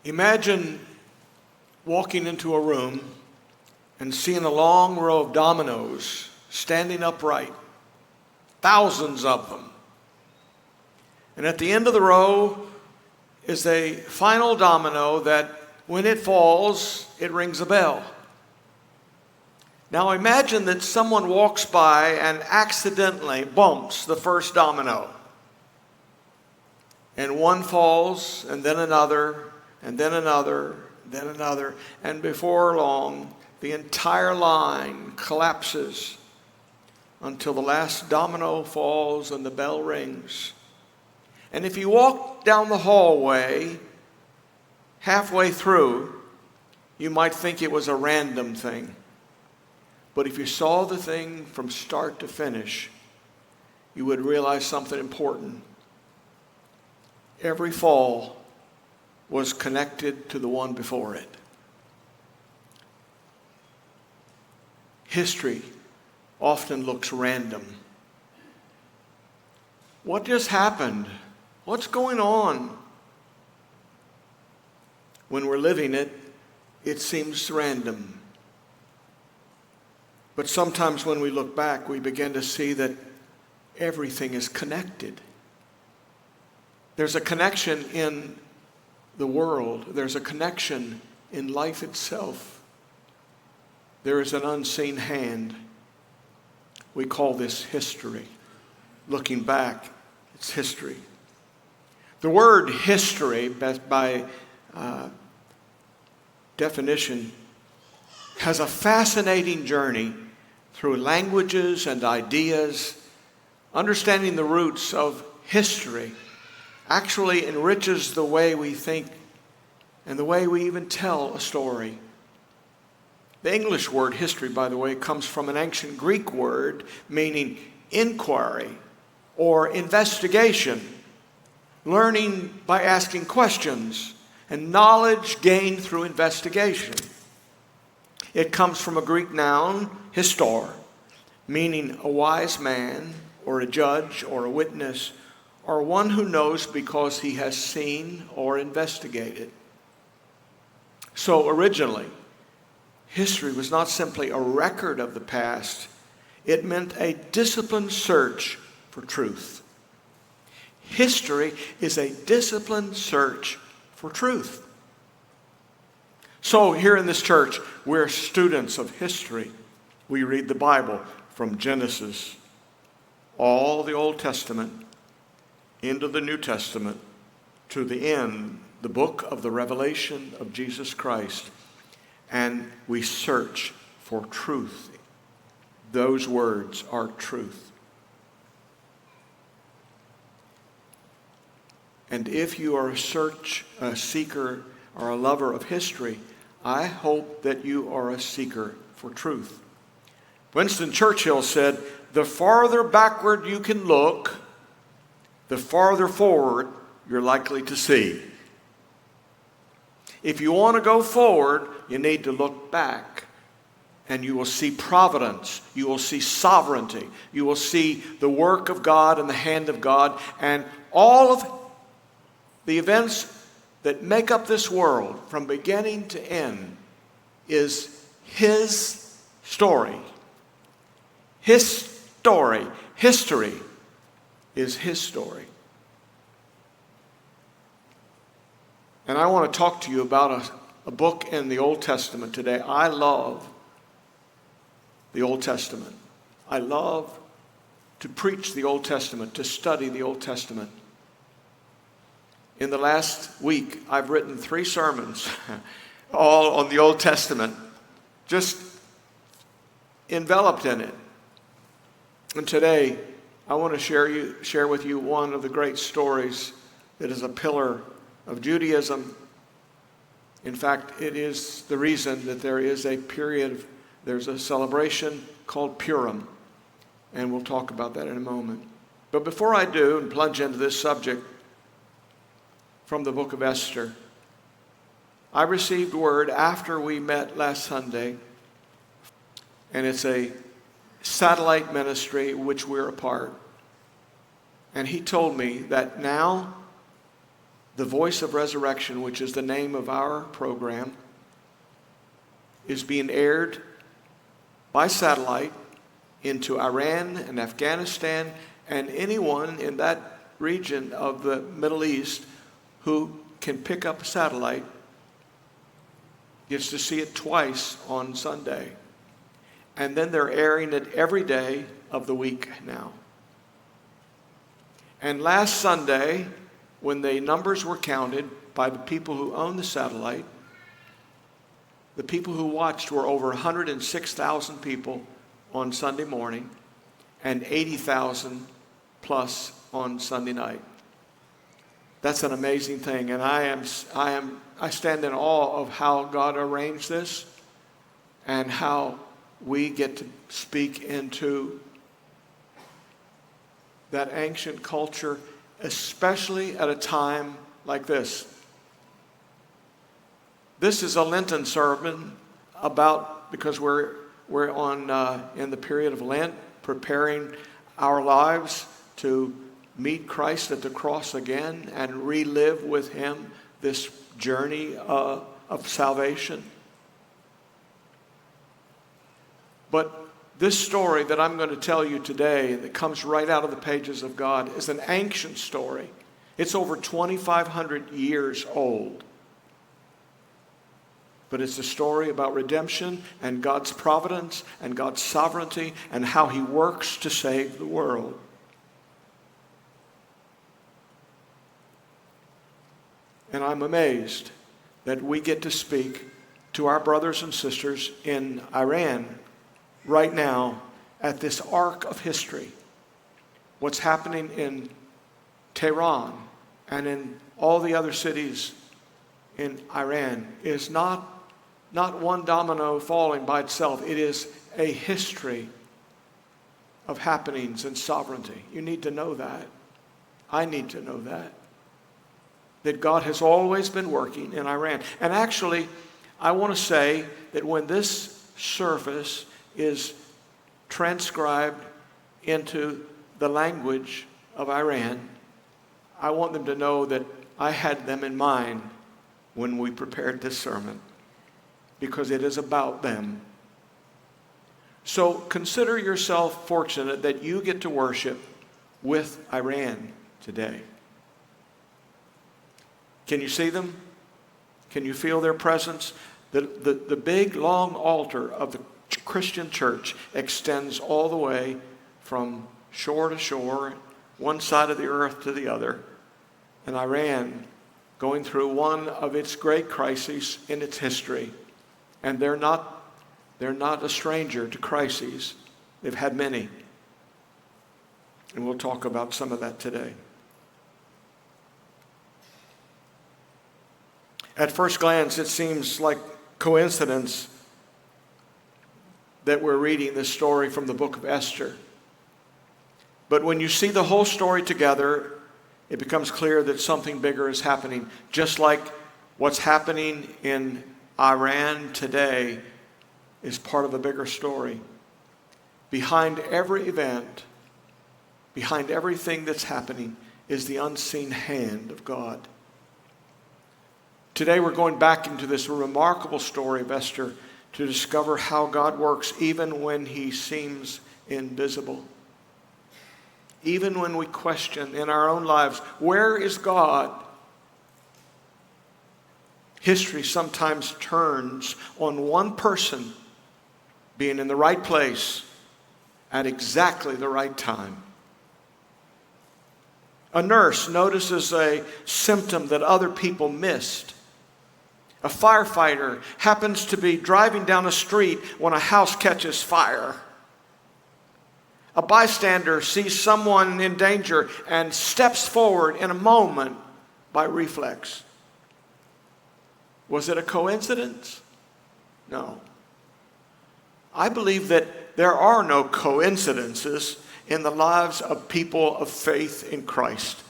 Imagine walking into a room and seeing a long row of dominoes standing upright, thousands of them. And at the end of the row is a final domino that when it falls, it rings a bell. Now imagine that someone walks by and accidentally bumps the first domino. And one falls, and then another, and then another, then another. And before long, the entire line collapses until the last domino falls and the bell rings. And if you walk down the hallway halfway through, you might think it was a random thing. But if you saw the thing from start to finish, you would realize something important. Every fall was connected to the one before it. History often looks random. What just happened? What's going on? When we're living it, it seems random. But sometimes when we look back, we begin to see that everything is connected. There's a connection in the world. There's a connection in life itself. There is an unseen hand. We call this history. Looking back, it's history. The word history, by definition, has a fascinating journey through languages and ideas. Understanding the roots of history actually enriches the way we think and the way we even tell a story. The English word history, by the way, comes from an ancient Greek word meaning inquiry or investigation, learning by asking questions, and knowledge gained through investigation. It comes from a Greek noun, histor, meaning a wise man or a judge or a witness or one who knows because he has seen or investigated. So originally, history was not simply a record of the past. It meant a disciplined search for truth. History is a disciplined search for truth. So here in this church, we're students of history. We read the Bible from Genesis, all the Old Testament, into the New Testament, to the end, the book of the Revelation of Jesus Christ. And we search for truth. Those words are truth. And if you are a seeker, or a lover of history, I hope that you are a seeker for truth. Winston Churchill said, "The farther backward you can look, the farther forward you're likely to see." If you want to go forward, you need to look back, and you will see providence. You will see sovereignty. You will see the work of God and the hand of God, and all of the events that make up this world from beginning to end is His story. His story. History is His story. And I want to talk to you about a book in the Old Testament today. I love the Old Testament. I love to preach the Old Testament, to study the Old Testament. In the last week, I've written 3 sermons, all on the Old Testament, just enveloped in it. And today, I want to share with you one of the great stories that is a pillar of Judaism. In fact, it is the reason that there's a celebration called Purim, and we'll talk about that in a moment. But before I do and plunge into this subject from the book of Esther, I received word after we met last Sunday, and it's a satellite ministry which we're a part, and he told me that now The Voice of Resurrection, which is the name of our program, is being aired by satellite into Iran and Afghanistan and anyone in that region of the Middle East who can pick up a satellite gets to see it twice on Sunday. And then they're airing it every day of the week now. And last Sunday, when the numbers were counted by the people who own the satellite, the people who watched were over 106,000 people on Sunday morning and 80,000 plus on Sunday night. That's an amazing thing, and I stand in awe of how God arranged this and how we get to speak into that ancient culture, especially at a time like this. This is a Lenten sermon because we're in the period of Lent, preparing our lives to meet Christ at the cross again and relive with him this journey of salvation. But this story that I'm going to tell you today, that comes right out of the pages of God, is an ancient story. It's over 2,500 years old. But it's a story about redemption and God's providence and God's sovereignty and how he works to save the world. And I'm amazed that we get to speak to our brothers and sisters in Iran right now at this arc of history. What's happening in Tehran and in all the other cities in Iran is not one domino falling by itself. It is a history of happenings and sovereignty. You need to know that. I need to know that. That God has always been working in Iran. And actually, I want to say that when this service is transcribed into the language of Iran, I want them to know that I had them in mind when we prepared this sermon, because it is about them. So consider yourself fortunate that you get to worship with Iran today. Can you see them? Can you feel their presence? The big, long altar of the Christian church extends all the way from shore to shore, one side of the earth to the other. And Iran going through one of its great crises in its history. And they're not a stranger to crises. They've had many. And we'll talk about some of that today. At first glance, it seems like coincidence that we're reading this story from the book of Esther. But when you see the whole story together, it becomes clear that something bigger is happening. Just like what's happening in Iran today is part of a bigger story. Behind every event, behind everything that's happening, is the unseen hand of God. Today we're going back into this remarkable story of Esther to discover how God works even when he seems invisible. Even when we question in our own lives, where is God? History sometimes turns on one person being in the right place at exactly the right time. A nurse notices a symptom that other people missed. A firefighter happens to be driving down a street when a house catches fire. A bystander sees someone in danger and steps forward in a moment by reflex. Was it a coincidence? No. I believe that there are no coincidences in the lives of people of faith in Christ.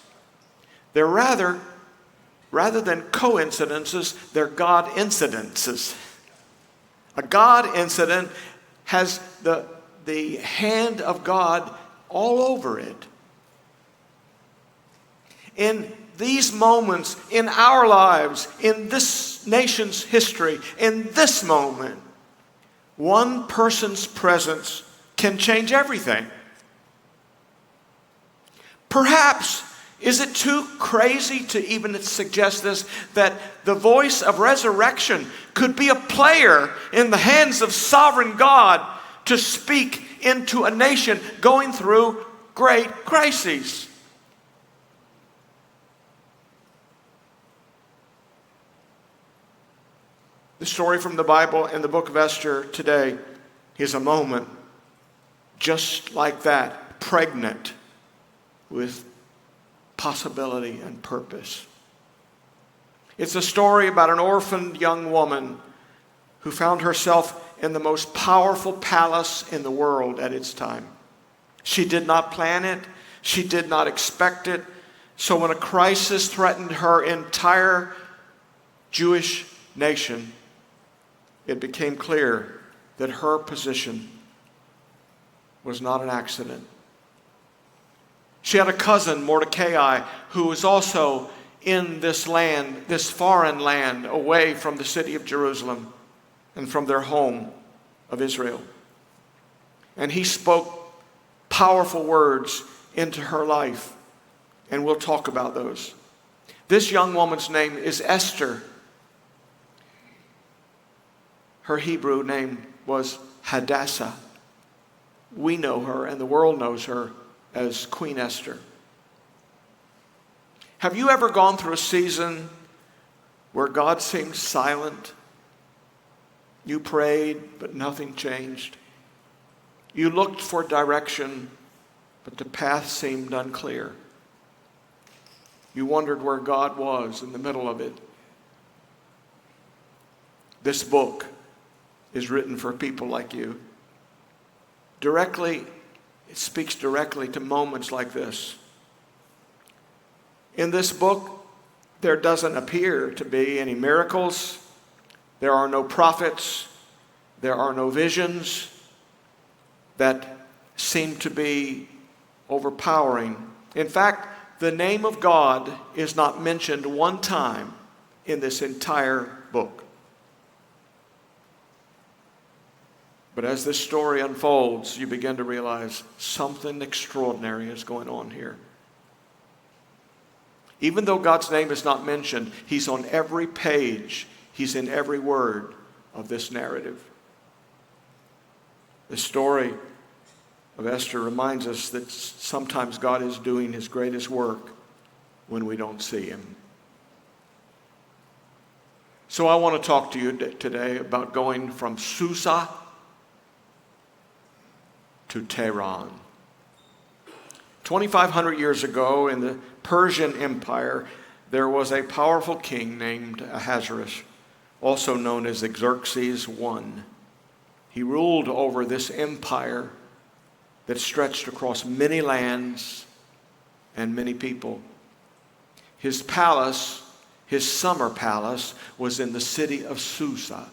They're rather than coincidences, they're God incidences. A God incident has the hand of God all over it. In these moments in our lives, in this nation's history, in this moment, one person's presence can change everything. Perhaps, is it too crazy to even suggest this, that the voice of resurrection could be a player in the hands of sovereign God to speak into a nation going through great crises? The story from the Bible in the book of Esther today is a moment just like that, pregnant with possibility and purpose. It's a story about an orphaned young woman who found herself in the most powerful palace in the world at its time. She did not plan it. She did not expect it. So when a crisis threatened her entire Jewish nation, it became clear that her position was not an accident. She had a cousin, Mordecai, who was also in this land, this foreign land, away from the city of Jerusalem and from their home of Israel. And he spoke powerful words into her life, and we'll talk about those. This young woman's name is Esther. Her Hebrew name was Hadassah. We know her, and the world knows her as Queen Esther. Have you ever gone through a season where God seemed silent? You prayed, but nothing changed. You looked for direction, but the path seemed unclear. You wondered where God was in the middle of it. This book is written for people like you. It speaks directly to moments like this. In this book, there doesn't appear to be any miracles. There are no prophets. There are no visions that seem to be overpowering. In fact, the name of God is not mentioned one time in this entire book. But as this story unfolds, you begin to realize something extraordinary is going on here. Even though God's name is not mentioned, He's on every page. He's in every word of this narrative. The story of Esther reminds us that sometimes God is doing His greatest work when we don't see Him. So I want to talk to you today about going from Susa to Tehran. 2,500 years ago in the Persian Empire, there was a powerful king named Ahasuerus, also known as Xerxes I. He ruled over this empire that stretched across many lands and many people. His palace, his summer palace, was in the city of Susa.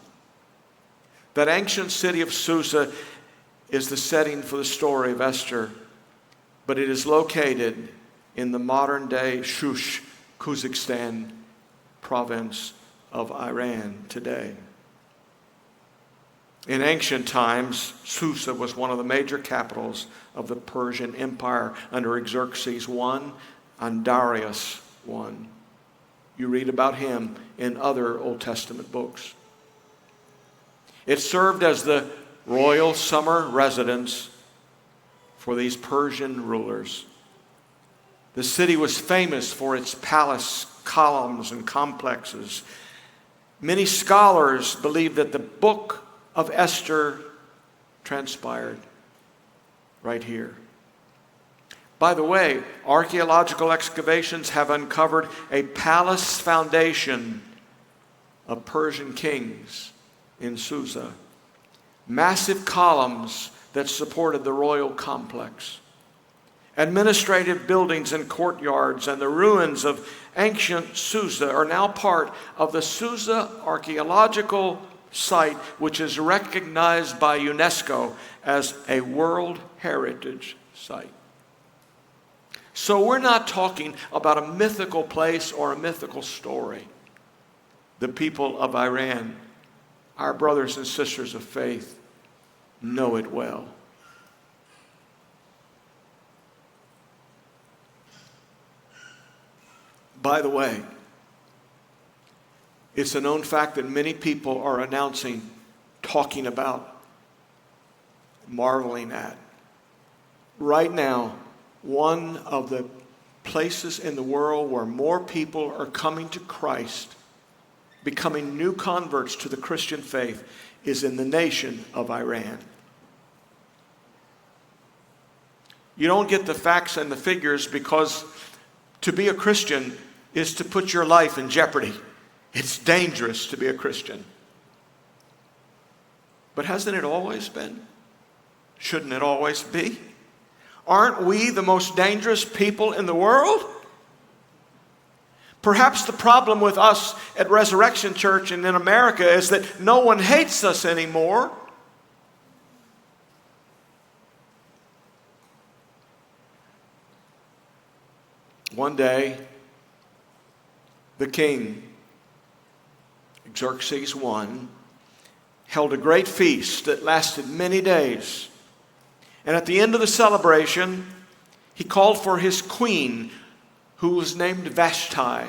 That ancient city of Susa is the setting for the story of Esther, but it is located in the modern-day Shush, Kazakhstan province of Iran today. In ancient times, Susa was one of the major capitals of the Persian Empire under Xerxes I and Darius I. You read about him in other Old Testament books. It served as the royal summer residence for these Persian rulers. The city was famous for its palace columns and complexes. Many scholars believe that the book of Esther transpired right here. By the way, archaeological excavations have uncovered a palace foundation of Persian kings in Susa. Massive columns that supported the royal complex. Administrative buildings and courtyards and the ruins of ancient Susa are now part of the Susa archaeological site, which is recognized by UNESCO as a World Heritage Site. So we're not talking about a mythical place or a mythical story. The people of Iran, our brothers and sisters of faith, know it well. By the way, it's a known fact that many people are announcing, talking about, marveling at. Right now, one of the places in the world where more people are coming to Christ, becoming new converts to the Christian faith, is in the nation of Iran. You don't get the facts and the figures because to be a Christian is to put your life in jeopardy. It's dangerous to be a Christian. But hasn't it always been? Shouldn't it always be? Aren't we the most dangerous people in the world? Perhaps the problem with us at Resurrection Church and in America is that no one hates us anymore. One day, the king, Xerxes I, held a great feast that lasted many days. And at the end of the celebration, he called for his queen, who was named Vashti,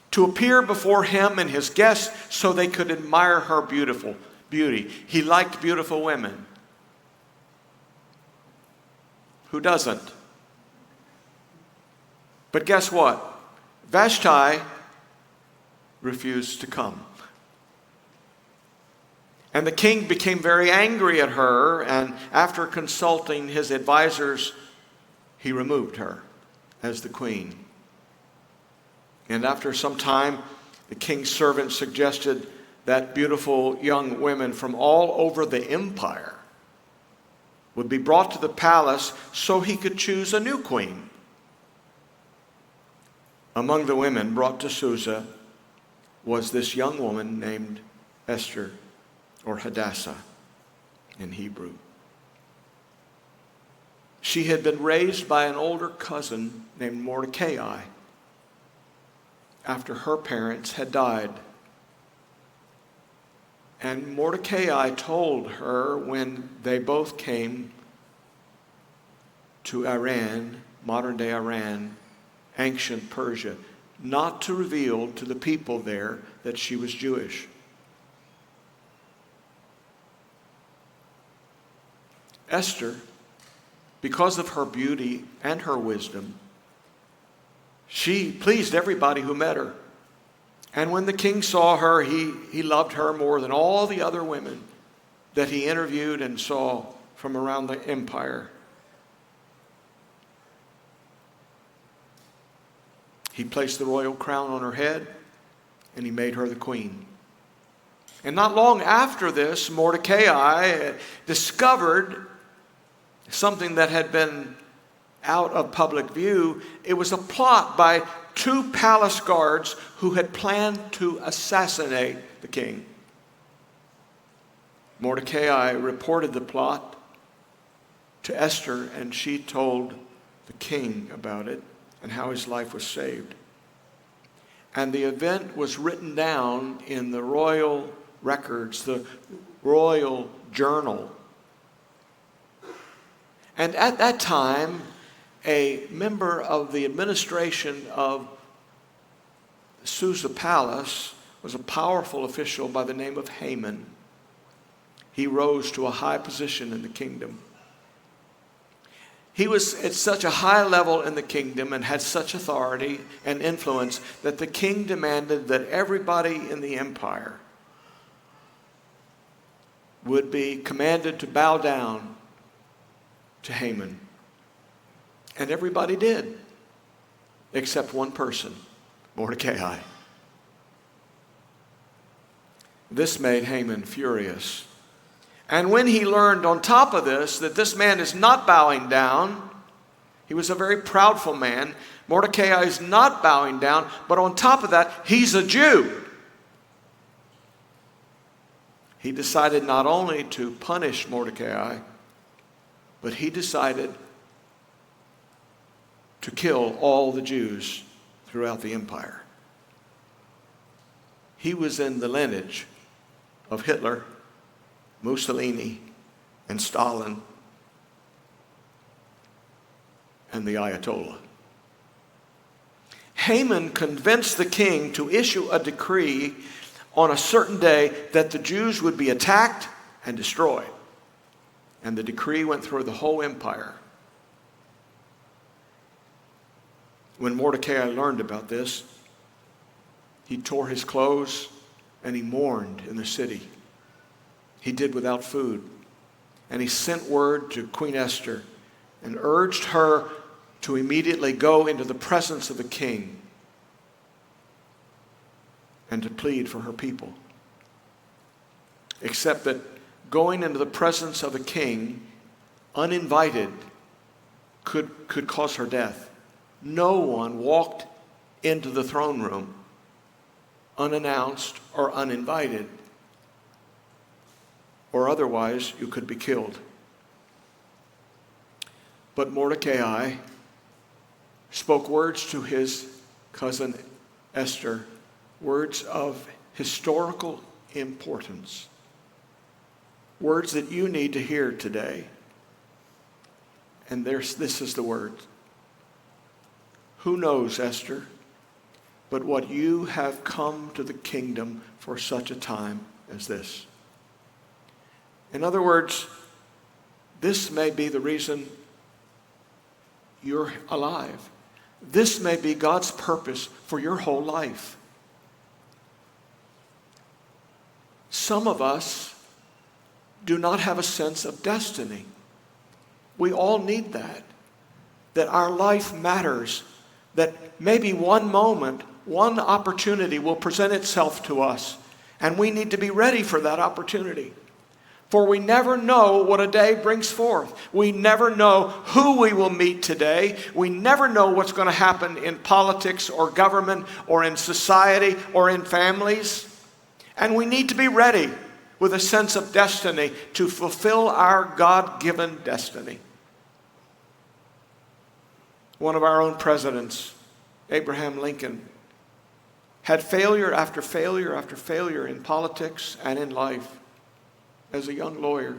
to appear before him and his guests so they could admire her beauty. He liked beautiful women. Who doesn't? But guess what? Vashti refused to come. And the king became very angry at her, and after consulting his advisors, he removed her as the queen. And after some time, the king's servant suggested that beautiful young women from all over the empire would be brought to the palace so he could choose a new queen. Among the women brought to Susa was this young woman named Esther, or Hadassah in Hebrew. She had been raised by an older cousin named Mordecai after her parents had died. And Mordecai told her when they both came to Iran, modern-day Iran, ancient Persia, not to reveal to the people there that she was Jewish. Esther, because of her beauty and her wisdom, she pleased everybody who met her. And when the king saw her, he loved her more than all the other women that he interviewed and saw from around the empire. He placed the royal crown on her head, and he made her the queen. And not long after this, Mordecai discovered something that had been out of public view. It was a plot by two palace guards who had planned to assassinate the king. Mordecai reported the plot to Esther, and she told the king about it and how his life was saved. And the event was written down in the royal records, the royal journal. And at that time, a member of the administration of Susa Palace was a powerful official by the name of Haman. He rose to a high position in the kingdom. He was at such a high level in the kingdom and had such authority and influence that the king demanded that everybody in the empire would be commanded to bow down to Haman. And everybody did, except one person, Mordecai. This made Haman furious. And when he learned on top of this that this man is not bowing down, he was a very proudful man. Mordecai is not bowing down, but on top of that, he's a Jew. He decided not only to punish Mordecai, but he decided to kill all the Jews throughout the empire. He was in the lineage of Hitler, Mussolini, and Stalin, and the Ayatollah. Haman convinced the king to issue a decree on a certain day that the Jews would be attacked and destroyed. And the decree went through the whole empire. When Mordecai learned about this, he tore his clothes and he mourned in the city. He did without food. And he sent word to Queen Esther and urged her to immediately go into the presence of the king and to plead for her people. Except that going into the presence of a king uninvited could cause her death. No one walked into the throne room unannounced or uninvited, or otherwise you could be killed. But Mordecai spoke words to his cousin Esther, words of historical importance, words that you need to hear today. And this is the word. Who knows, Esther, but what you have come to the kingdom for such a time as this. In other words, this may be the reason you're alive. This may be God's purpose for your whole life. Some of us do not have a sense of destiny. We all need that our life matters, that maybe one moment, one opportunity will present itself to us, and we need to be ready for that opportunity. For we never know what a day brings forth. We never know who we will meet today. We never know what's going to happen in politics or government or in society or in families. And we need to be ready with a sense of destiny to fulfill our God-given destiny. One of our own presidents, Abraham Lincoln, had failure after failure after failure in politics and in life as a young lawyer.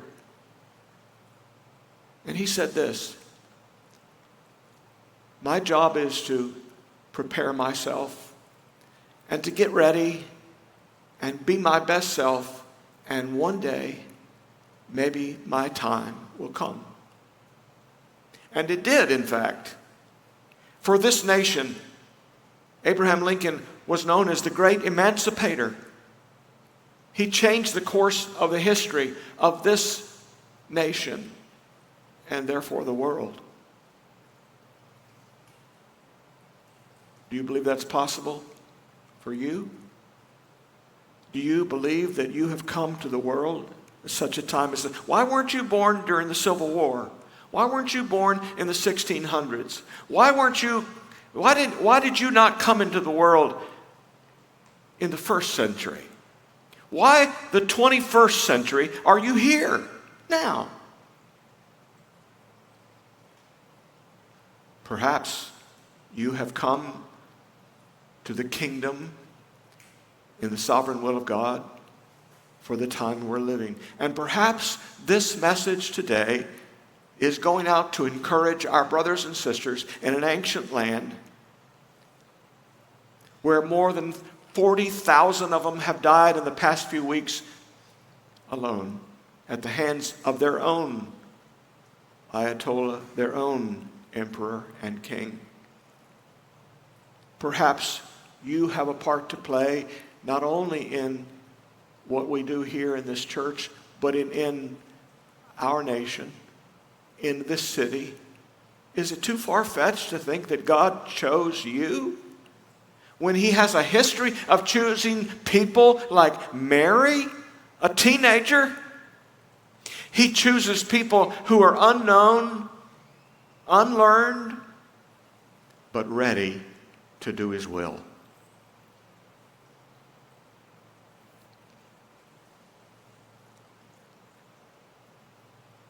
And he said this: my job is to prepare myself and to get ready and be my best self, and one day maybe my time will come. And it did, in fact. For this nation, Abraham Lincoln was known as the great emancipator. He changed the course of the history of this nation and therefore the world. Do you believe that's possible for you? Do you believe that you have come to the world at such a time as this? Why weren't you born during the Civil War? Why weren't you born in the 1600s? Why did you not come into the world in the first century? Why the 21st century are you here now? Perhaps you have come to the kingdom in the sovereign will of God for the time we're living. And perhaps this message today is going out to encourage our brothers and sisters in an ancient land where more than 40,000 of them have died in the past few weeks alone at the hands of their own Ayatollah, their own emperor and king. Perhaps you have a part to play not only in what we do here in this church, but in our nation, in this city. Is it too far-fetched to think that God chose you when he has a history of choosing people like Mary, a teenager? He chooses people who are unknown, unlearned, but ready to do his will.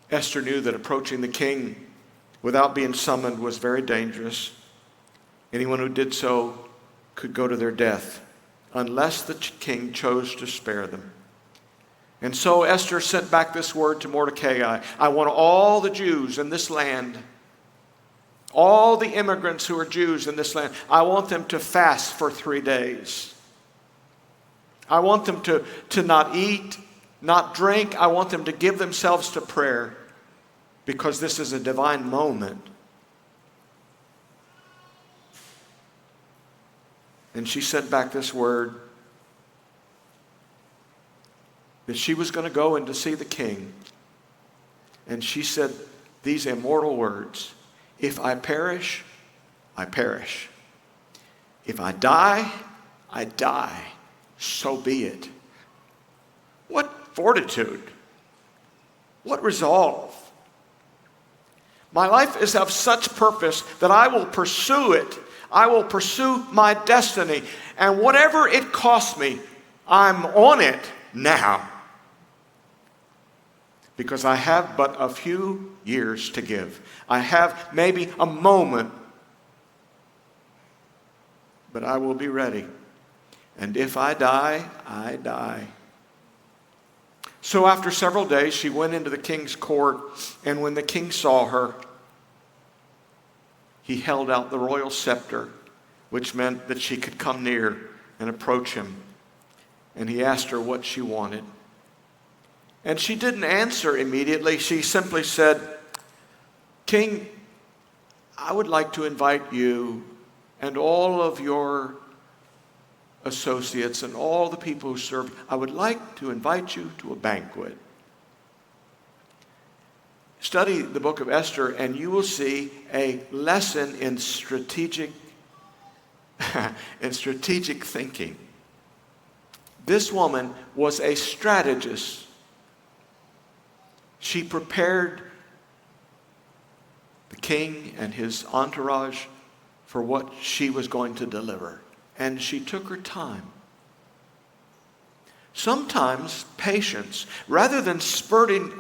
Esther knew that approaching the king without being summoned was very dangerous. Anyone who did so could go to their death unless the king chose to spare them. And so Esther sent back this word to Mordecai. I want all the Jews in this land, all the immigrants who are Jews in this land, I want them to fast for 3 days. I want them to not eat, not drink. I want them to give themselves to prayer because this is a divine moment. And she sent back this word that she was going to go and to see the king. And she said these immortal words, if I perish, I perish. If I die, I die. So be it. What fortitude. What resolve. My life is of such purpose that I will pursue it. I will pursue my destiny. And whatever it costs me, I'm on it now. Because I have but a few years to give. I have maybe a moment, but I will be ready. And if I die, I die. So after several days, she went into the king's court, and when the king saw her, he held out the royal scepter, which meant that she could come near and approach him. And he asked her what she wanted. And she didn't answer immediately. She simply said, King, I would like to invite you and all of your associates and all the people who serve, I would like to invite you to a banquet. Study the book of Esther and you will see a lesson in strategic thinking. This woman was a strategist. She prepared the king and his entourage for what she was going to deliver. And she took her time. Sometimes patience, rather than spurting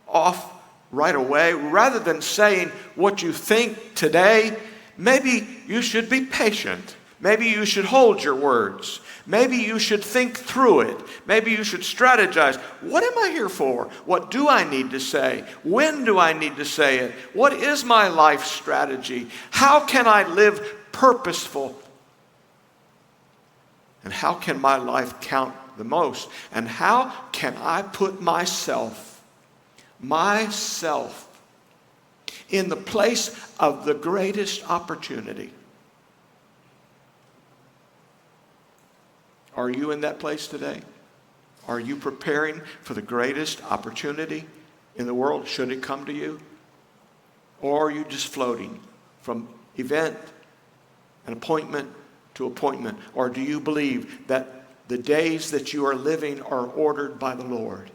off right away, rather than saying what you think today, maybe you should be patient. Maybe you should hold your words. Maybe you should think through it. Maybe you should strategize. What am I here for? What do I need to say? When do I need to say it? What is my life strategy? How can I live purposeful? And how can my life count the most? And how can I put myself in the place of the greatest opportunity? Are you in that place today? Are you preparing for the greatest opportunity in the world, should it come to you? Or are you just floating from event and appointment to appointment? Or do you believe that the days that you are living are ordered by the Lord?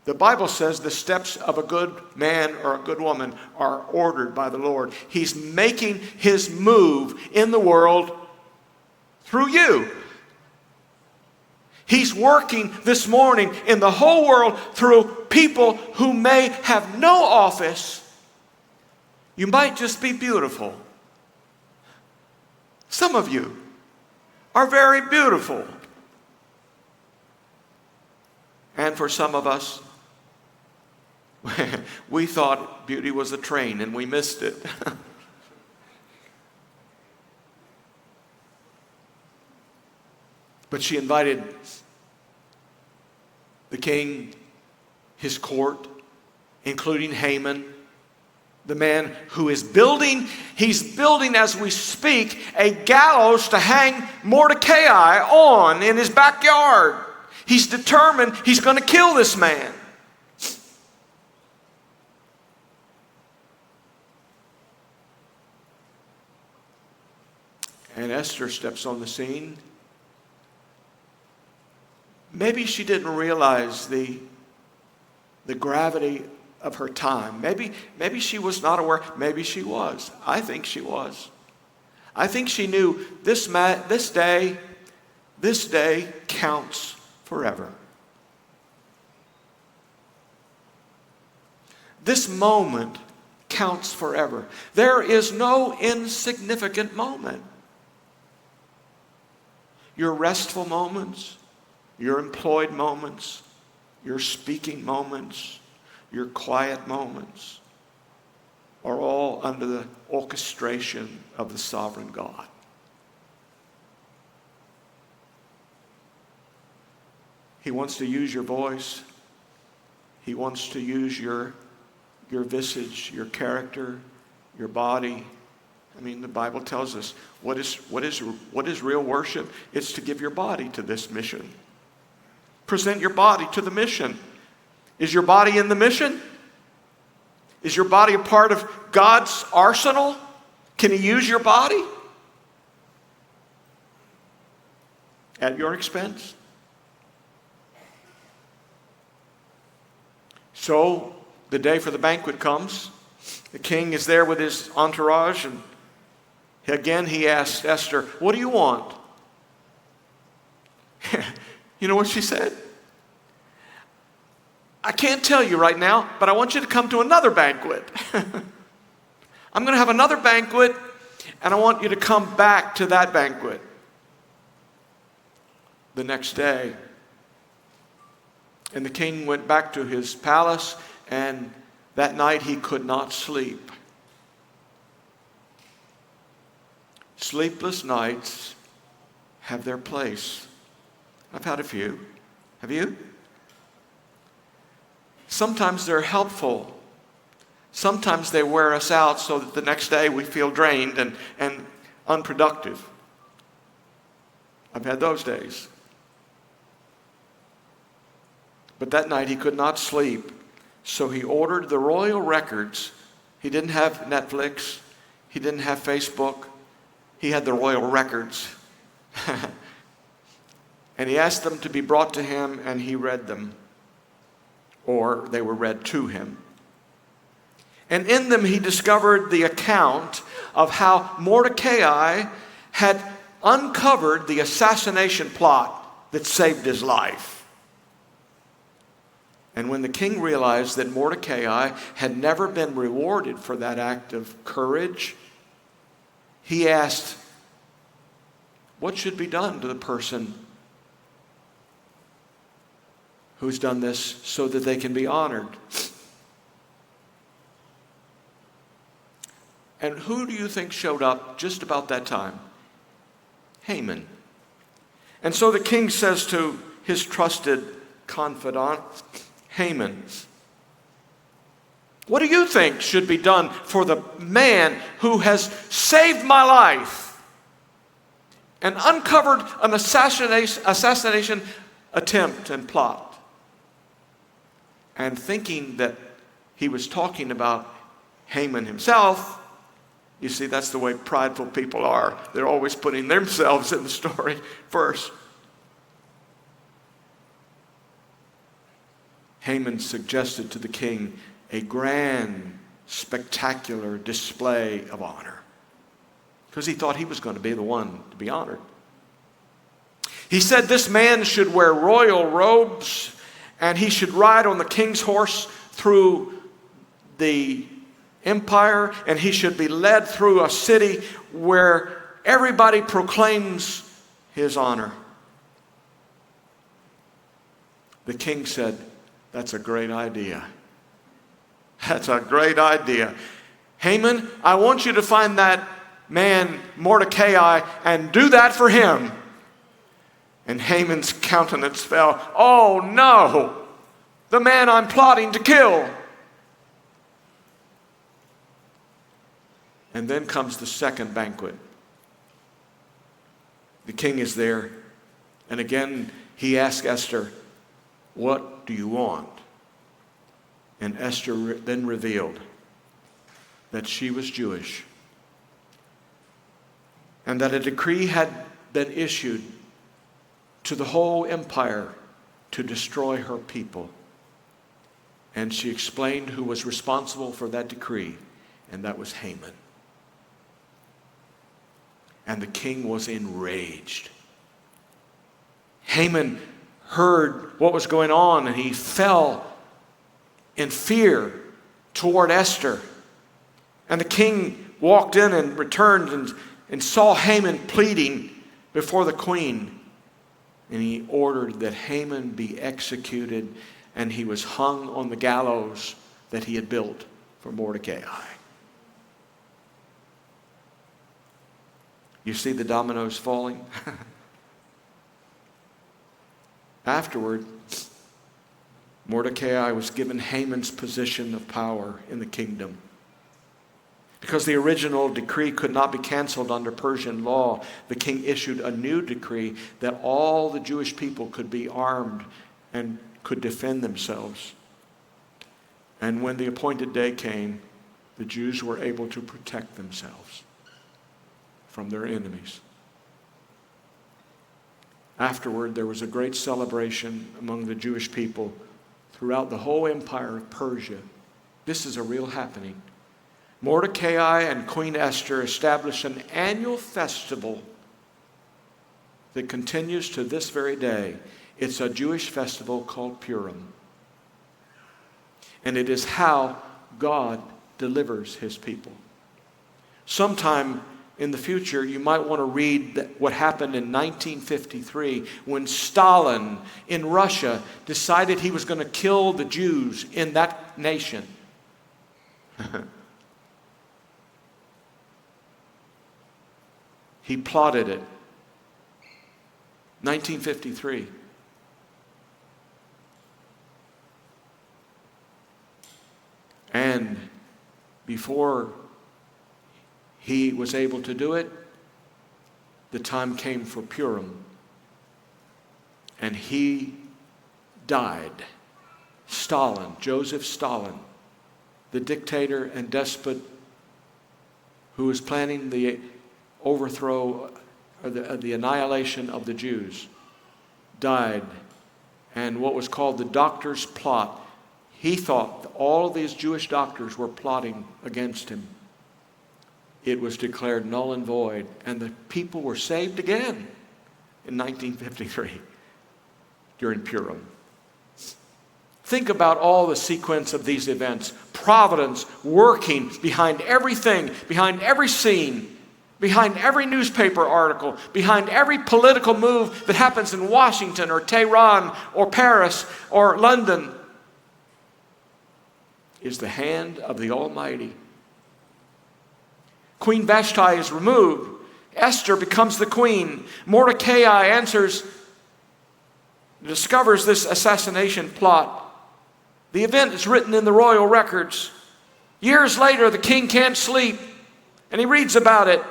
The Bible says the steps of a good man or a good woman are ordered by the Lord. He's making his move in the world through you. He's working this morning in the whole world through people who may have no office. You might just be beautiful. Some of you are very beautiful. And for some of us, we thought beauty was a train and we missed it. But she invited the king, his court, including Haman, the man who is building, he's building as we speak, a gallows to hang Mordecai on in his backyard. He's determined he's going to kill this man. And Esther steps on the scene. Maybe she didn't realize the gravity of her time. Maybe she was not aware. Maybe she was. I think she was. I think she knew this day counts forever. This moment counts forever. There is no insignificant moment. Your restful moments, your employed moments, your speaking moments, your quiet moments are all under the orchestration of the sovereign God. He wants to use your voice. He wants to use your visage, your character, your body. I mean, the Bible tells us what is real worship? It's to give your body to this mission. Present your body to the mission. Is your body in the mission? Is your body a part of God's arsenal? Can He use your body? At your expense? So, the day for the banquet comes. The king is there with his entourage, and again he asks Esther, "What do you want?" You know what she said? "I can't tell you right now, but I want you to come to another banquet." I'm going to have another banquet, and I want you to come back to that banquet. The next day, and the king went back to his palace, and that night he could not sleep. Sleepless nights have their place. I've had a few. Have you? Sometimes they're helpful. Sometimes they wear us out so that the next day we feel drained and unproductive. I've had those days. But that night he could not sleep, so he ordered the royal records. He didn't have Netflix. He didn't have Facebook. He had the royal records. And he asked them to be brought to him, and he read them. Or they were read to him. And in them he discovered the account of how Mordecai had uncovered the assassination plot that saved his life. And when the king realized that Mordecai had never been rewarded for that act of courage, he asked, what should be done to the person who's done this so that they can be honored? And who do you think showed up just about that time? Haman. And so the king says to his trusted confidant, Haman, what do you think should be done for the man who has saved my life and uncovered an assassination attempt and plot? And thinking that he was talking about Haman himself, you see, that's the way prideful people are. They're always putting themselves in the story first. Haman suggested to the king a grand, spectacular display of honor, because he thought he was going to be the one to be honored. He said this man should wear royal robes, and he should ride on the king's horse through the empire, and he should be led through a city where everybody proclaims his honor. The king said, that's a great idea. That's a great idea. Haman, I want you to find that man Mordecai and do that for him. And Haman's countenance fell. Oh no, the man I'm plotting to kill. And then comes the second banquet. The king is there, and again he asks Esther, what do you want? And Esther then revealed that she was Jewish and that a decree had been issued to the whole empire to destroy her people. And she explained who was responsible for that decree, and that was Haman. And the king was enraged. Haman heard what was going on, and he fell in fear toward Esther. And the king walked in and returned and saw Haman pleading before the queen. And he ordered that Haman be executed, and he was hung on the gallows that he had built for Mordecai. You see the dominoes falling? Afterward, Mordecai was given Haman's position of power in the kingdom. Because the original decree could not be canceled under Persian law, the king issued a new decree that all the Jewish people could be armed and could defend themselves. And when the appointed day came, the Jews were able to protect themselves from their enemies. Afterward, there was a great celebration among the Jewish people throughout the whole empire of Persia. This is a real happening. Mordecai and Queen Esther established an annual festival that continues to this very day. It's a Jewish festival called Purim. And it is how God delivers his people. Sometime in the future, you might want to read what happened in 1953 when Stalin in Russia decided he was going to kill the Jews in that nation. He plotted it. 1953. And before he was able to do it, the time came for Purim. And he died. Stalin, Joseph Stalin, the dictator and despot who was planning the overthrow or the annihilation of the Jews, died. And what was called the doctor's plot, he thought all of these Jewish doctors were plotting against him. It was declared null and void, and the people were saved again in 1953 during Purim. Think about all the sequence of these events. Providence working behind everything, behind every scene, behind every newspaper article, behind every political move that happens in Washington or Tehran or Paris or London, is the hand of the Almighty. Queen Vashti is removed. Esther becomes the queen. Mordecai discovers this assassination plot. The event is written in the royal records. Years later, the king can't sleep, and he reads about it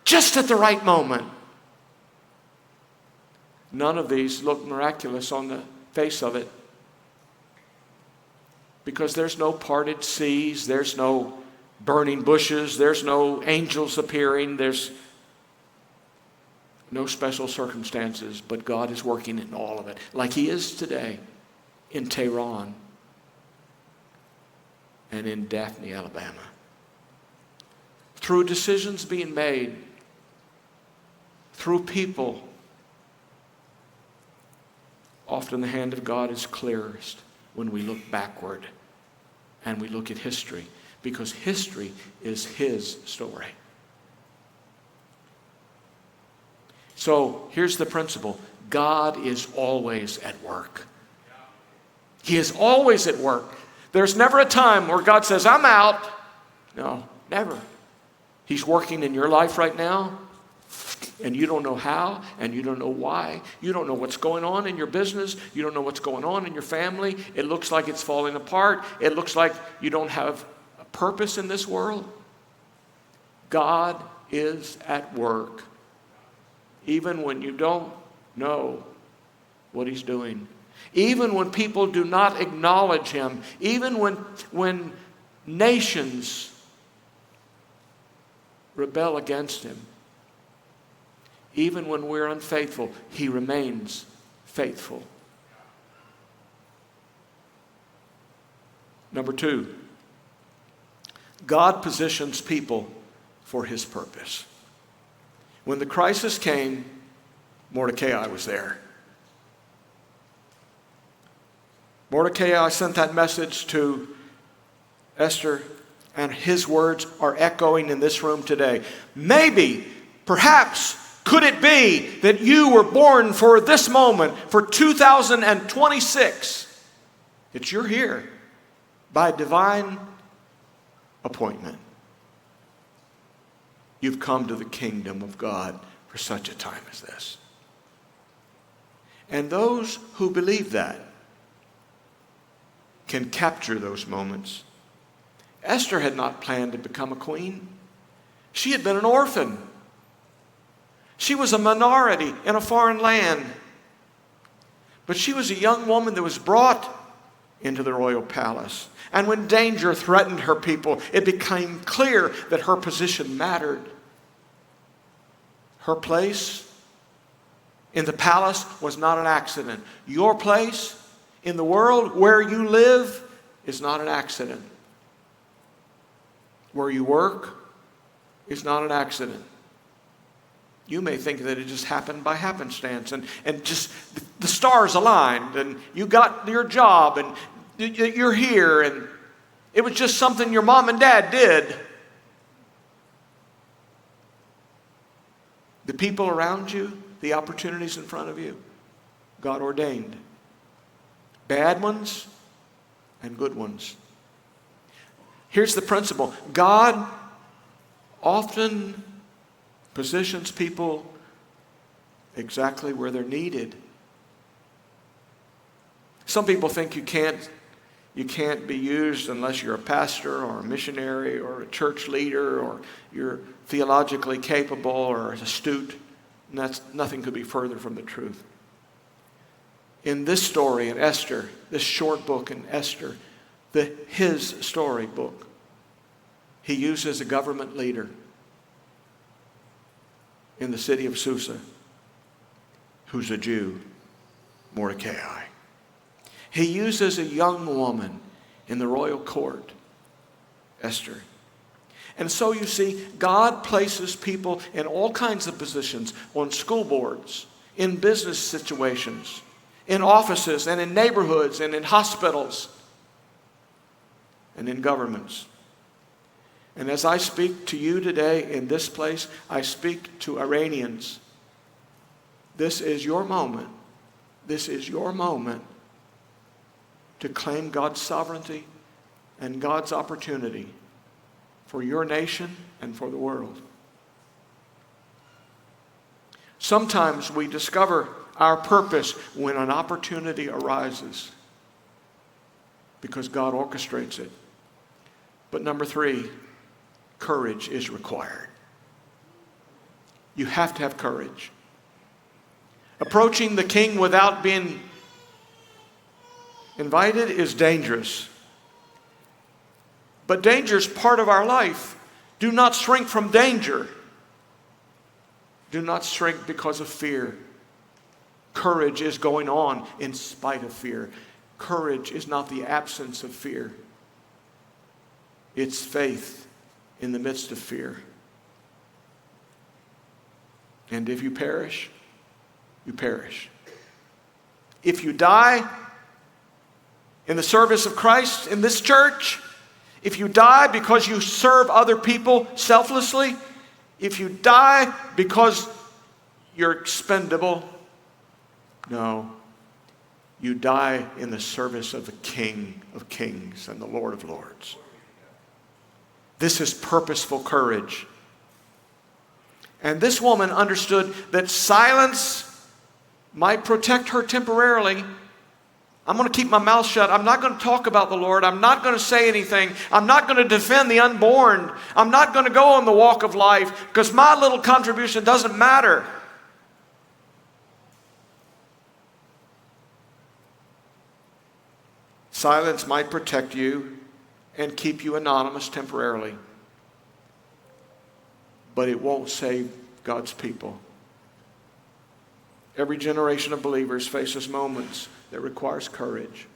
just at the right moment. None of these look miraculous on the face of it, because there's no parted seas, there's no burning bushes, there's no angels appearing, there's no special circumstances, but God is working in all of it, like he is today in Tehran and in Daphne, Alabama. Through decisions being made, through people, often the hand of God is clearest when we look backward and we look at history, because history is his story. So here's the principle. God is always at work. He is always at work. There's never a time where God says, I'm out. No, never. He's working in your life right now, and you don't know how, and you don't know why. You don't know what's going on in your business. You don't know what's going on in your family. It looks like it's falling apart. It looks like you don't have a purpose in this world. God is at work, even when you don't know what he's doing. Even when people do not acknowledge him. Even when nations rebel against him. Even when we're unfaithful, he remains faithful. Number 2, God positions people for his purpose. When the crisis came, Mordecai was there. Mordecai sent that message to Esther And his words are echoing in this room today. Maybe, perhaps, could it be that you were born for this moment, for 2026? That you're here by divine appointment. You've come to the kingdom of God for such a time as this. And those who believe that can capture those moments. Esther had not planned to become a queen. She had been an orphan. She was a minority in a foreign land. But she was a young woman that was brought into the royal palace. And when danger threatened her people, it became clear that her position mattered. Her place in the palace was not an accident. Your place in the world where you live is not an accident. Where you work is not an accident. You may think that it just happened by happenstance and just the stars aligned and you got your job and you're here and it was just something your mom and dad did. The people around you, the opportunities in front of you, God ordained. Bad ones and good ones. Here's the principle. God often positions people exactly where they're needed. Some people think you can't be used unless you're a pastor or a missionary or a church leader or you're theologically capable or astute. And nothing could be further from the truth. In this story in Esther, this short book in Esther, his story book, he uses a government leader in the city of Susa who's a Jew, Mordecai. He uses a young woman in the royal court, Esther. And so you see, God places people in all kinds of positions, on school boards, in business situations, in offices and in neighborhoods and in hospitals and in governments. And as I speak to you today in this place, I speak to Iranians. This is your moment. This is your moment to claim God's sovereignty and God's opportunity for your nation and for the world. Sometimes we discover our purpose when an opportunity arises because God orchestrates it. But number 3, courage is required. You have to have courage. Approaching the king without being invited is dangerous. But danger is part of our life. Do not shrink from danger. Do not shrink because of fear. Courage is going on in spite of fear. Courage is not the absence of fear. It's faith in the midst of fear. And if you perish, you perish. If you die in the service of Christ in this church, if you die because you serve other people selflessly, if you die because you're expendable, no, you die in the service of the King of Kings and the Lord of Lords. This is purposeful courage. And this woman understood that silence might protect her temporarily. I'm going to keep my mouth shut. I'm not going to talk about the Lord. I'm not going to say anything. I'm not going to defend the unborn. I'm not going to go on the walk of life because my little contribution doesn't matter. Silence might protect you and keep you anonymous temporarily, but it won't save God's people. Every generation of believers faces moments that requires courage.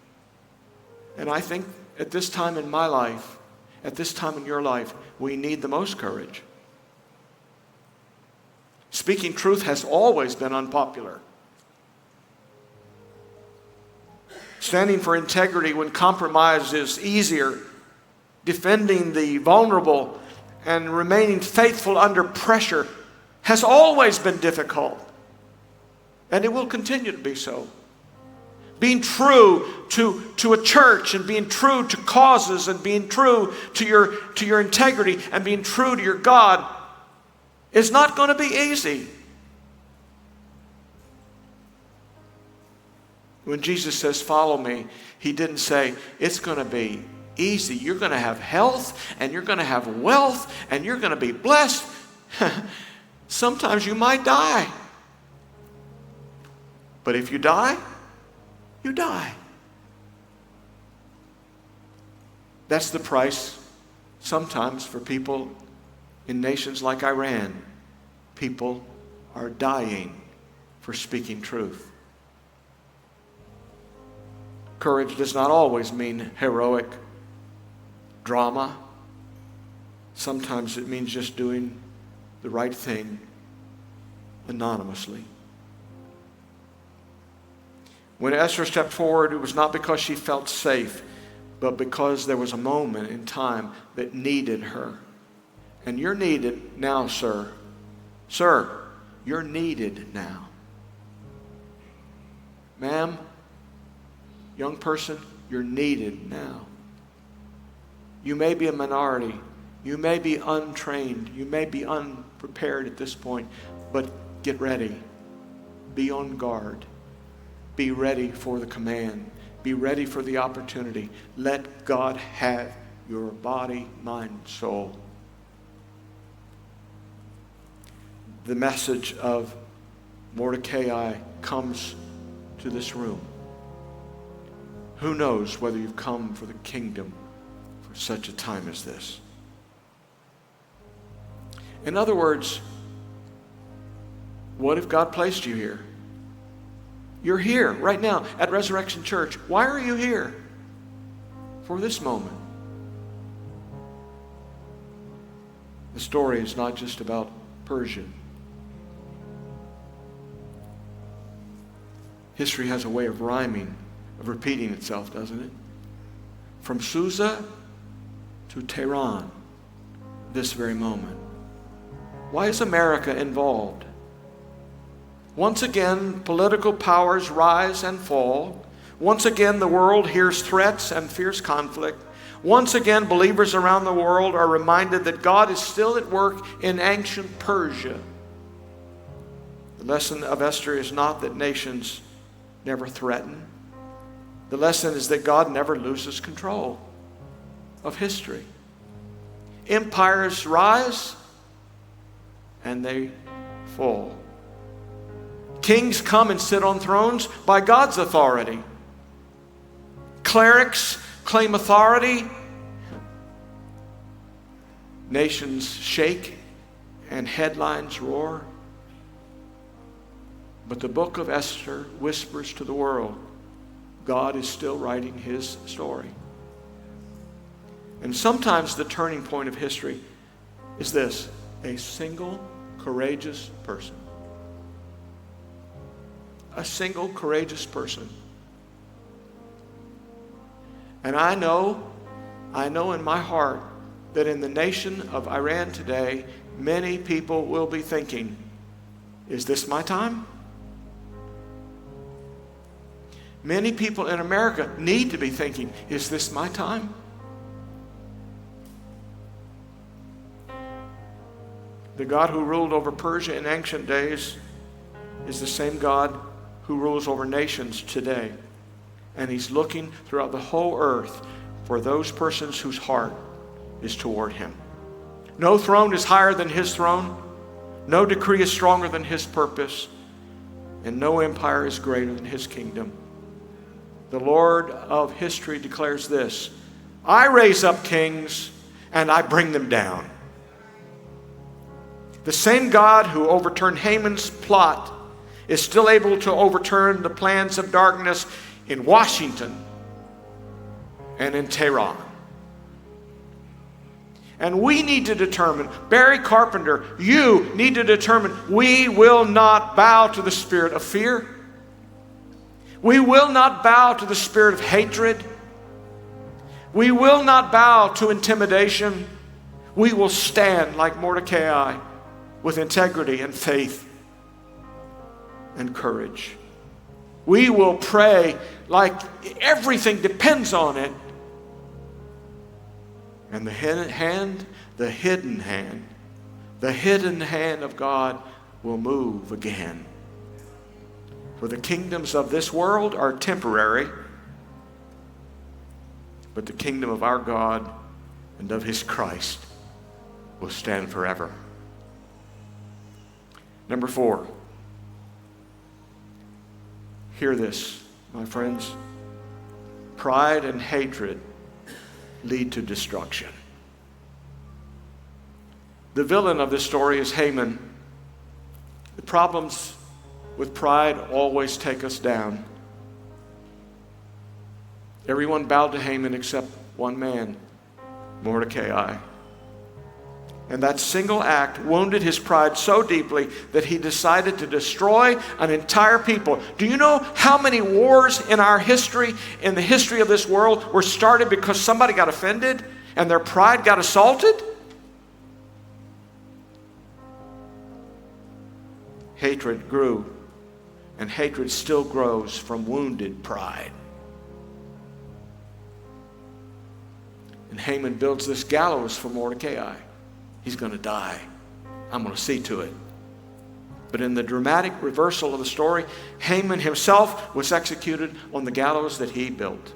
And I think at this time in my life, at this time in your life, we need the most courage. Speaking truth has always been unpopular. Standing for integrity when compromise is easier defending the vulnerable, and remaining faithful under pressure has always been difficult. And it will continue to be so. Being true to a church, and being true to causes, and being true to your integrity, and being true to your God is not going to be easy. When Jesus says, "Follow me," he didn't say, "It's going to be easy. You're going to have health, and you're going to have wealth, and you're going to be blessed." Sometimes you might die. But if you die, you die. That's the price sometimes for people in nations like Iran. People are dying for speaking truth. Courage does not always mean heroic drama. Sometimes it means just doing the right thing anonymously. When Esther stepped forward, it was not because she felt safe, but because there was a moment in time that needed her. And you're needed now, sir. Sir, you're needed now. Ma'am, young person, you're needed now. You may be a minority. You may be untrained. You may be unprepared at this point, but get ready. Be on guard. Be ready for the command. Be ready for the opportunity. Let God have your body, mind, soul. The message of Mordecai comes to this room. Who knows whether you've come for the kingdom for such a time as this? In other words, what if God placed you here? You're here right now at Resurrection Church. Why are you here? For this moment. The story is not just about Persia. History has a way of rhyming, of repeating itself, doesn't it? From Susa to Tehran, this very moment. Why is America involved? Once again, political powers rise and fall. Once again, the world hears threats and fears conflict. Once again, believers around the world are reminded that God is still at work in ancient Persia. The lesson of Esther is not that nations never threaten. The lesson is that God never loses control of history. Empires rise and they fall. Kings come and sit on thrones by God's authority. Clerics claim authority. Nations shake and headlines roar. But the book of Esther whispers to the world, God is still writing his story. And sometimes the turning point of history is this: a single courageous person. A single courageous person. And I know in my heart that in the nation of Iran today, many people will be thinking, is this my time? Many people in America need to be thinking, is this my time? The God who ruled over Persia in ancient days is the same God who rules over nations today. And he's looking throughout the whole earth for those persons whose heart is toward him. No throne is higher than his throne. No decree is stronger than his purpose. And no empire is greater than his kingdom. The Lord of history declares this: I raise up kings and I bring them down. The same God who overturned Haman's plot is still able to overturn the plans of darkness in Washington and in Tehran. And we need to determine, Barry Carpenter, you need to determine, we will not bow to the spirit of fear. We will not bow to the spirit of hatred. We will not bow to intimidation. We will stand like Mordecai with integrity and faith and courage. We will pray like everything depends on it. And the hidden hand of God will move again. For the kingdoms of this world are temporary, but the kingdom of our God and of his Christ will stand forever. Number 4. Hear this, my friends. Pride and hatred lead to destruction. The villain of this story is Haman. The problems with pride always take us down. Everyone bowed to Haman except one man, Mordecai. And that single act wounded his pride so deeply that he decided to destroy an entire people. Do you know how many wars in our history, in the history of this world, were started because somebody got offended and their pride got assaulted? Hatred grew, and hatred still grows from wounded pride. And Haman builds this gallows for Mordecai. He's going to die. I'm going to see to it. But in the dramatic reversal of the story, Haman himself was executed on the gallows that he built.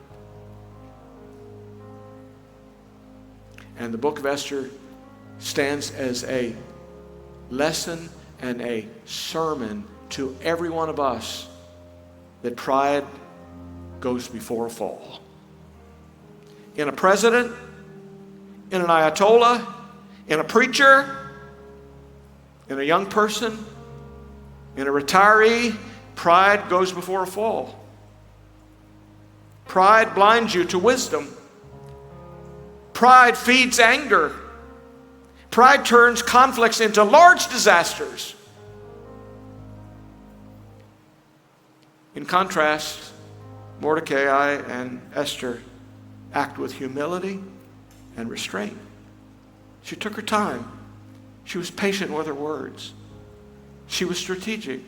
And the book of Esther stands as a lesson and a sermon to every one of us that pride goes before a fall. In a president, in an Ayatollah, in a preacher, in a young person, in a retiree, pride goes before a fall. Pride blinds you to wisdom. Pride feeds anger. Pride turns conflicts into large disasters. In contrast, Mordecai and Esther act with humility and restraint. She took her time. She was patient with her words. She was strategic.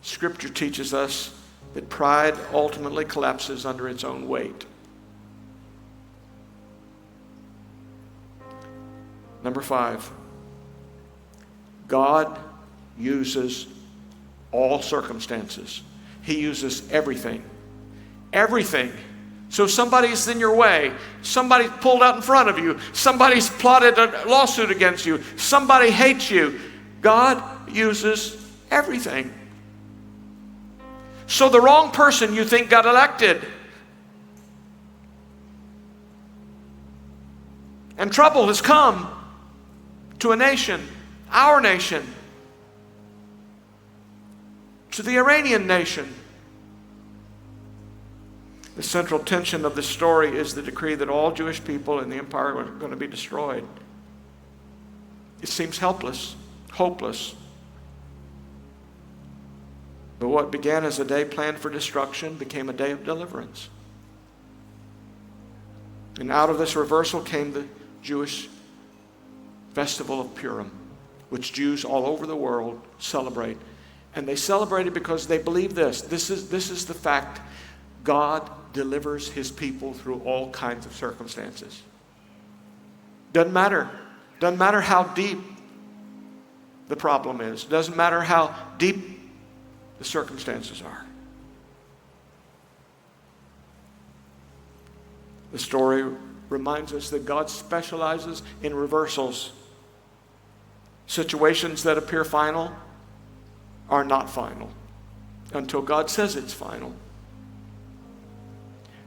Scripture teaches us that pride ultimately collapses under its own weight. Number 5, God uses all circumstances. He uses everything. Everything. So somebody's in your way. Somebody's pulled out in front of you. Somebody's plotted a lawsuit against you. Somebody hates you. God uses everything. So the wrong person you think got elected. And trouble has come to a nation, our nation, to the Iranian nation. The central tension of this story is the decree that all Jewish people in the empire are going to be destroyed. It seems helpless, hopeless. But what began as a day planned for destruction became a day of deliverance. And out of this reversal came the Jewish festival of Purim, which Jews all over the world celebrate. And they celebrate it because they believe this. This is the fact. God delivers his people through all kinds of circumstances. Doesn't matter. Doesn't matter how deep the problem is. Doesn't matter how deep the circumstances are. The story reminds us that God specializes in reversals. Situations that appear final are not final until God says it's final.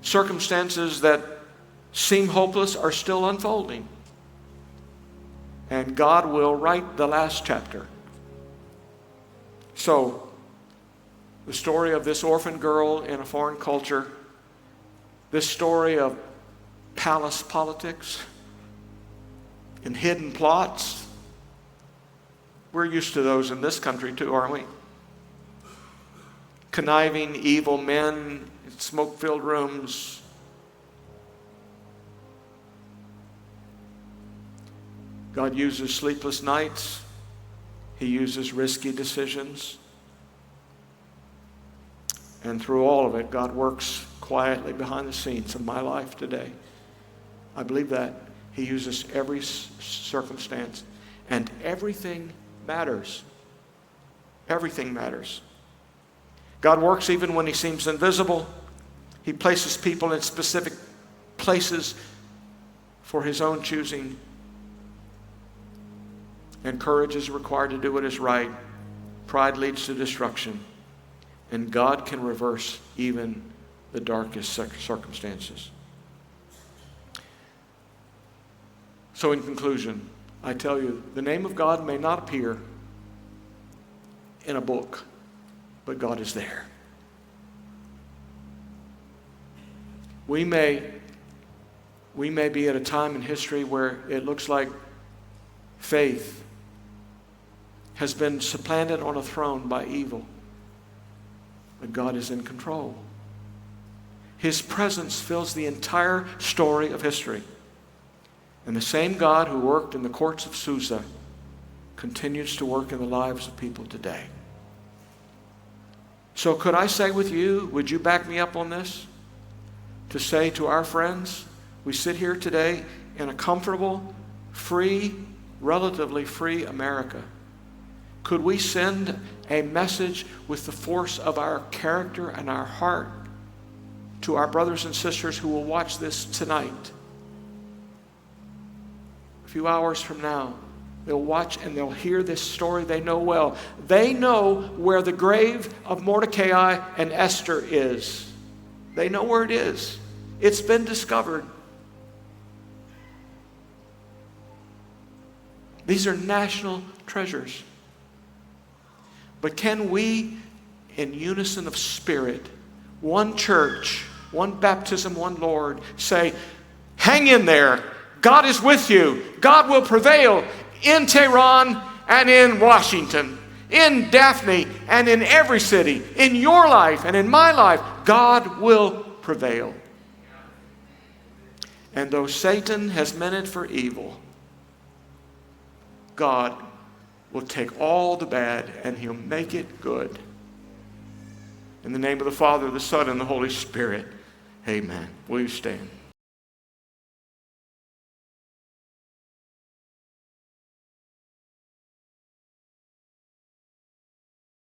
Circumstances that seem hopeless are still unfolding. And God will write the last chapter. So, the story of this orphan girl in a foreign culture, this story of palace politics and hidden plots, we're used to those in this country too, aren't we? Conniving, evil men in smoke-filled rooms God uses sleepless nights. He uses risky decisions. And through all of it, God works quietly behind the scenes of my life today. I believe that. He uses every circumstance. And everything matters. Everything matters. God works even when He seems invisible. He places people in specific places for His own choosing. And courage is required to do what is right. Pride leads to destruction. And God can reverse even the darkest circumstances. So in conclusion, I tell you, the name of God may not appear in a book, but God is there. We may be at a time in history where it looks like faith has been supplanted on a throne by evil. But God is in control. His presence fills the entire story of history. And the same God who worked in the courts of Susa continues to work in the lives of people today. So could I say with you, would you back me up on this? To say to our friends, we sit here today in a comfortable, free, relatively free America. Could we send a message with the force of our character and our heart to our brothers and sisters who will watch this tonight? A few hours from now, they'll watch and they'll hear this story they know well. They know where the grave of Mordecai and Esther is. They know where it is. It's been discovered. These are national treasures. But can we, in unison of spirit, one church, one baptism, one Lord, say, hang in there. God is with you. God will prevail in Tehran and in Washington, in Daphne and in every city, in your life and in my life. God will prevail. And though Satan has meant it for evil, God will take all the bad and He'll make it good. In the name of the Father, the Son, and the Holy Spirit, amen. Will you stand?